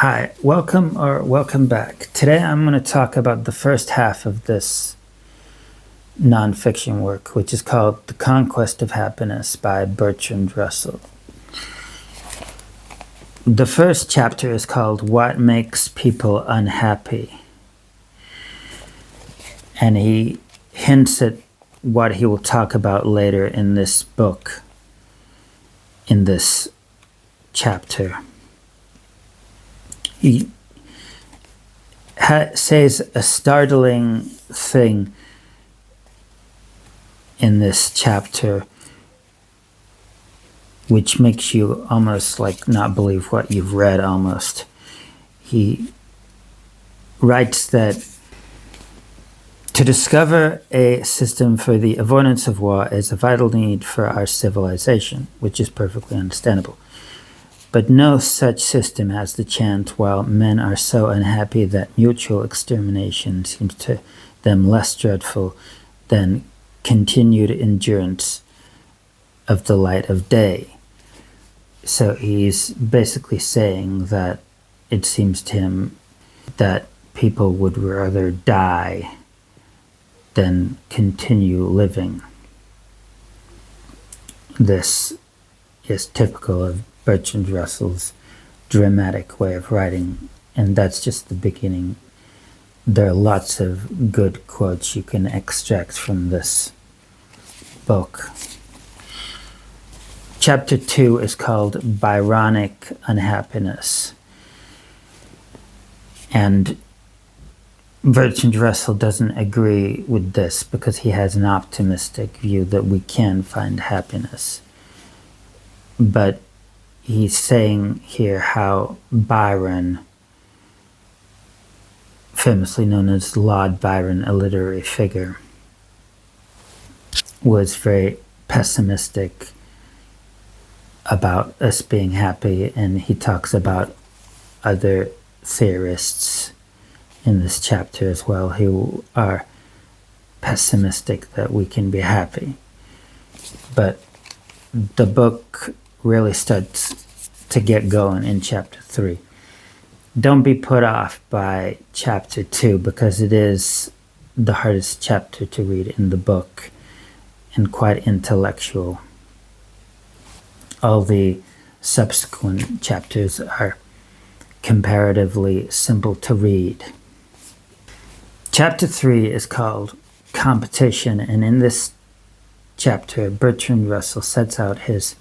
Hi, welcome back. Today I'm going to talk about the first half of this nonfiction work, which is called The Conquest of Happiness by Bertrand Russell. The first chapter is called What Makes People Unhappy, and he hints at what he will talk about later in this book, in this chapter. He says a startling thing in this chapter, which makes you almost like not believe what you've read almost. He writes that to discover a system for the avoidance of war is a vital need for our civilization, which is perfectly understandable. But no such system has the chance while men are so unhappy that mutual extermination seems to them less dreadful than continued endurance of the light of day. So he's basically saying that it seems to him that people would rather die than continue living. This is typical of Bertrand Russell's dramatic way of writing, and that's just the beginning. There are lots of good quotes you can extract from this book. Chapter 2 is called Byronic Unhappiness, and Bertrand Russell doesn't agree with this because he has an optimistic view that we can find happiness. But he's saying here how Byron, famously known as Lord Byron, a literary figure, was very pessimistic about us being happy, and he talks about other theorists in this chapter as well who are pessimistic that we can be happy. But the book really starts to get going in chapter 3. Don't be put off by chapter 2 because it is the hardest chapter to read in the book and quite intellectual. All the subsequent chapters are comparatively simple to read. Chapter 3 is called Competition, and in this chapter, Bertrand Russell sets out his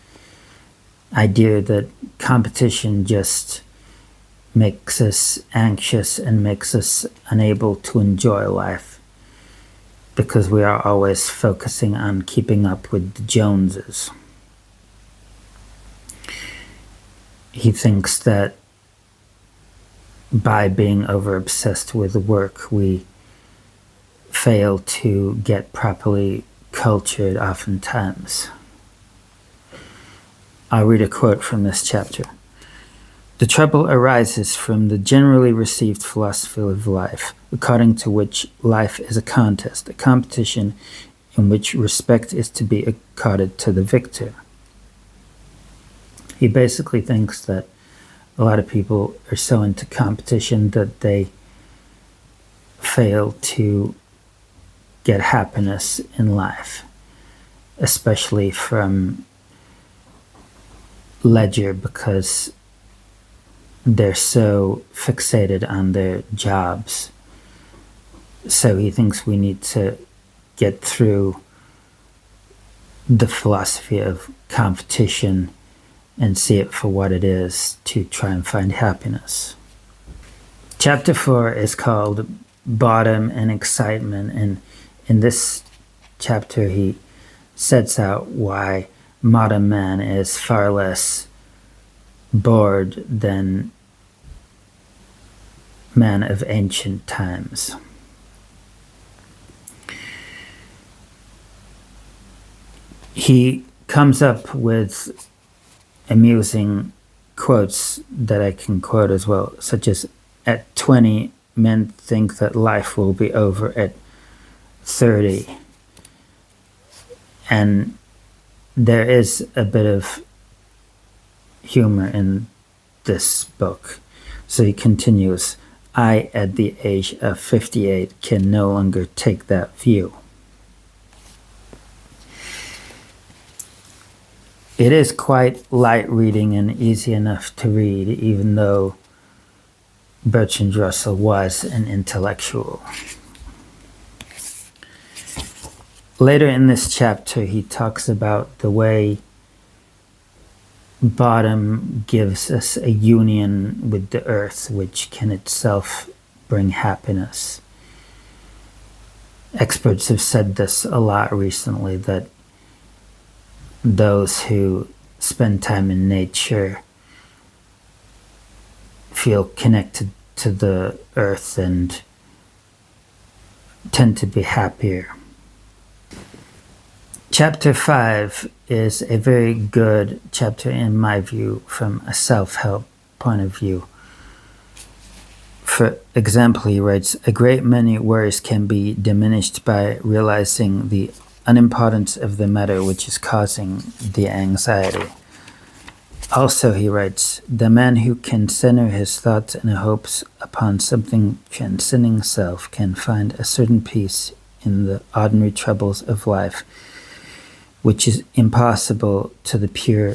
idea that competition just makes us anxious and makes us unable to enjoy life because we are always focusing on keeping up with the Joneses. He thinks that by being over-obsessed with work, we fail to get properly cultured oftentimes. I'll read a quote from this chapter. The trouble arises from the generally received philosophy of life, according to which life is a contest, a competition in which respect is to be accorded to the victor. He basically thinks that a lot of people are so into competition that they fail to get happiness in life, especially from leisure, because they're so fixated on their jobs. So he thinks we need to get through the philosophy of competition and see it for what it is to try and find happiness. Chapter 4 is called Boredom and Excitement, and in this chapter he sets out why modern man is far less bored than man of ancient times. He comes up with amusing quotes that I can quote as well, such as, at 20, men think that life will be over at 30. And there is a bit of humor in this book. So he continues, I, at the age of 58, can no longer take that view. It is quite light reading and easy enough to read, even though Bertrand Russell was an intellectual. Later in this chapter, he talks about the way Boredom gives us a union with the earth, which can itself bring happiness. Experts have said this a lot recently, that those who spend time in nature feel connected to the earth and tend to be happier. Chapter 5 is a very good chapter in my view from a self-help point of view. For example, he writes, a great many worries can be diminished by realizing the unimportance of the matter which is causing the anxiety. Also, he writes, the man who can center his thoughts and hopes upon something transcending self can find a certain peace in the ordinary troubles of life, which is impossible to the pure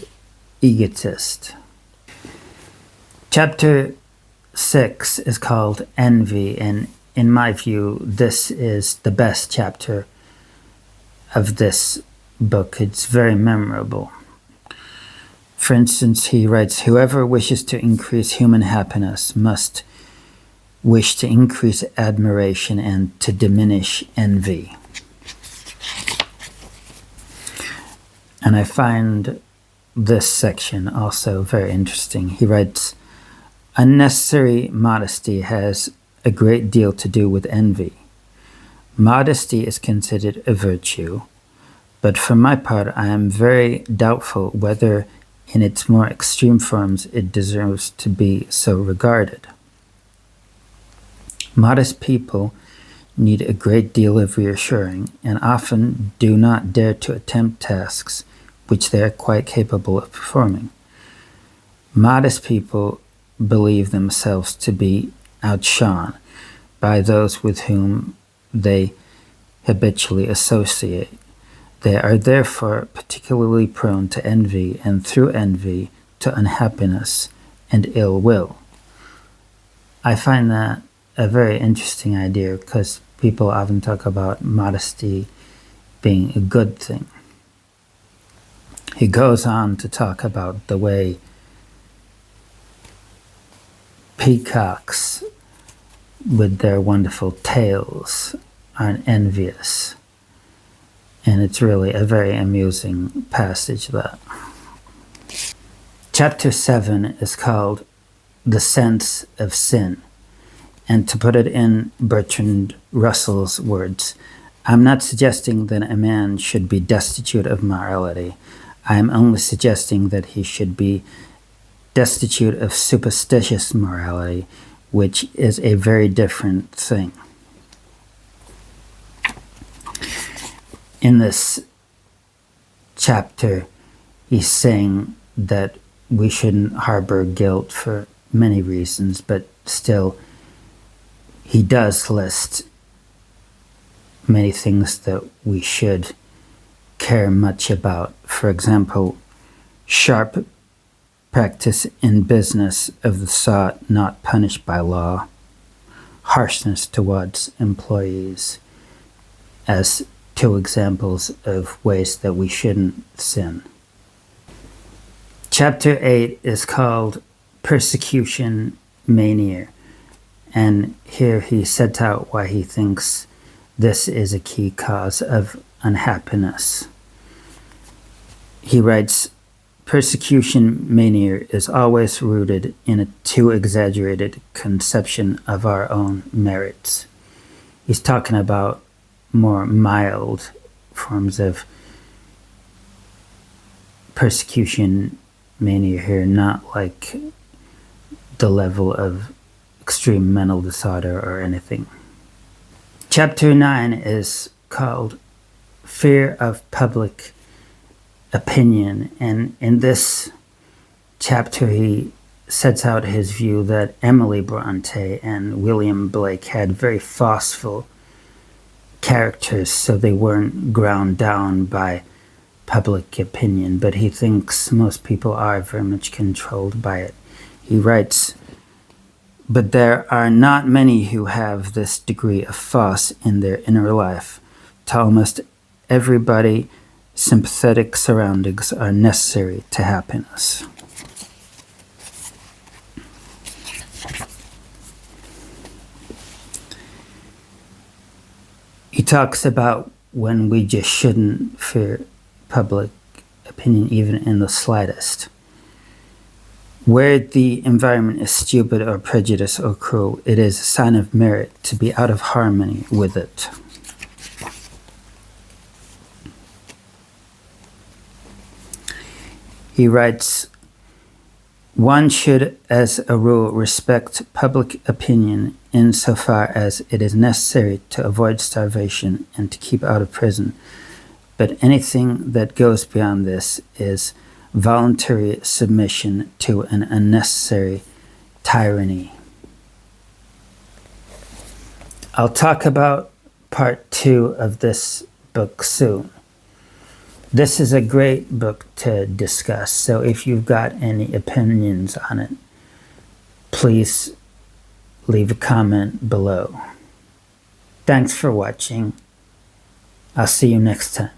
egotist. Chapter 6 is called Envy, and in my view, this is the best chapter of this book. It's very memorable. For instance, he writes, whoever wishes to increase human happiness must wish to increase admiration and to diminish envy. And I find this section also very interesting. He writes, unnecessary modesty has a great deal to do with envy. Modesty is considered a virtue, but for my part, I am very doubtful whether in its more extreme forms it deserves to be so regarded. Modest people need a great deal of reassuring and often do not dare to attempt tasks which they are quite capable of performing. Modest people believe themselves to be outshone by those with whom they habitually associate. They are therefore particularly prone to envy, and through envy to unhappiness and ill will. I find that a very interesting idea because people often talk about modesty being a good thing. He goes on to talk about the way peacocks with their wonderful tails are envious. And it's really a very amusing passage, that. Chapter 7 is called The Sense of Sin. And to put it in Bertrand Russell's words, I'm not suggesting that a man should be destitute of morality. I am only suggesting that he should be destitute of superstitious morality, which is a very different thing. In this chapter, he's saying that we shouldn't harbor guilt for many reasons, but still, he does list many things that we should care much about. For example, sharp practice in business of the sort not punished by law, harshness towards employees, as two examples of ways that we shouldn't sin. Chapter 8 is called Persecution Mania, and here he sets out why he thinks this is a key cause of unhappiness. He writes, persecution mania is always rooted in a too exaggerated conception of our own merits. He's talking about more mild forms of persecution mania here, not like the level of extreme mental disorder or anything. Chapter 9 is called Fear of Public Opinion, and in this chapter he sets out his view that Emily Bronte and William Blake had very forceful characters, so they weren't ground down by public opinion, but he thinks most people are very much controlled by it. He writes, "But there are not many who have this degree of force in their inner life. To almost everybody, sympathetic surroundings are necessary to happiness." He talks about when we just shouldn't fear public opinion even in the slightest. Where the environment is stupid or prejudiced or cruel, it is a sign of merit to be out of harmony with it. He writes, "One should, as a rule, respect public opinion insofar as it is necessary to avoid starvation and to keep out of prison. But anything that goes beyond this is voluntary submission to an unnecessary tyranny." I'll talk about part 2 of this book soon. This is a great book to discuss, so if you've got any opinions on it, please leave a comment below. Thanks for watching. I'll see you next time.